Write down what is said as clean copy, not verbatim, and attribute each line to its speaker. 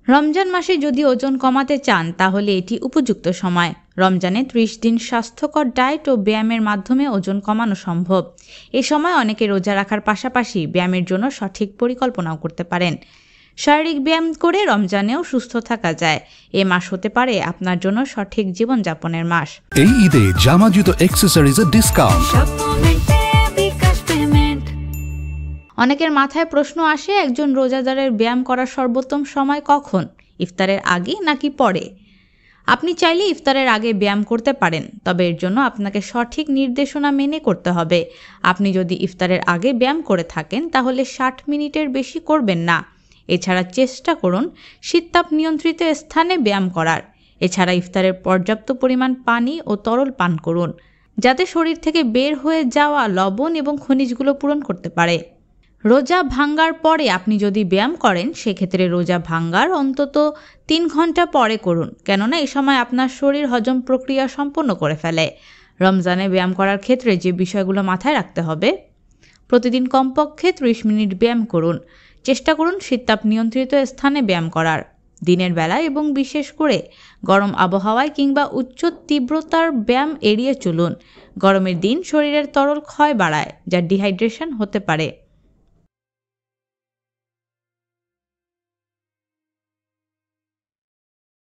Speaker 1: রমজান মাসে যদি ওজন কমাতে চান তাহলে এটি উপযুক্ত সময়। রমজানে 30 দিন স্বাস্থ্যকর ডায়েট ও ব্যায়ামের মাধ্যমে ওজন কমানো সম্ভব। এ সময় অনেকে রোজা রাখার পাশাপাশি ব্যায়ামের জন্য সঠিক পরিকল্পনাও করতে পারেন। শারীরিক ব্যায়াম করে রমজানেও সুস্থ থাকা যায়। এ মাস হতে পারে আপনার জন্য সঠিক জীবনযাপনের মাস।
Speaker 2: এই ঈদে জামা জুতো অ্যাক্সেসরিজের ডিসকাউন্ট।
Speaker 1: অনেকের মাথায় প্রশ্ন আসে, একজন রোজাদারের ব্যায়াম করার সর্বোত্তম সময় কখন, ইফতারের আগে নাকি পরে? আপনি চাইলে ইফতারের আগে ব্যায়াম করতে পারেন, তবে এর জন্য আপনাকে সঠিক নির্দেশনা মেনে করতে হবে। আপনি যদি ইফতারের আগে ব্যায়াম করে থাকেন তাহলে 60 মিনিটের বেশি করবেন না। এছাড়া চেষ্টা করুন শীততাপ নিয়ন্ত্রিত স্থানে ব্যায়াম করার। এছাড়া ইফতারের পর্যাপ্ত পরিমাণ পানি ও তরল পান করুন, যাতে শরীর থেকে বের হয়ে যাওয়া লবণ এবং খনিজগুলো পূরণ করতে পারে। রোজা ভাঙ্গার পরে আপনি যদি ব্যায়াম করেন সেক্ষেত্রে রোজা ভাঙ্গার অন্তত 3 ঘন্টা পরে করুন, কেননা এই সময় আপনার শরীর হজম প্রক্রিয়া সম্পন্ন করে ফেলে। রমজানে ব্যায়াম করার ক্ষেত্রে যে বিষয়গুলো মাথায় রাখতে হবে: প্রতিদিন কমপক্ষে 30 মিনিট ব্যায়াম করুন। চেষ্টা করুন শীততাপ নিয়ন্ত্রিত স্থানে ব্যায়াম করার। দিনের বেলা এবং বিশেষ করে গরম আবহাওয়ায় কিংবা উচ্চ তীব্রতার ব্যায়াম এড়িয়ে চলুন। গরমের দিন শরীরের তরল ক্ষয় বাড়ায়, যা ডিহাইড্রেশন হতে পারে।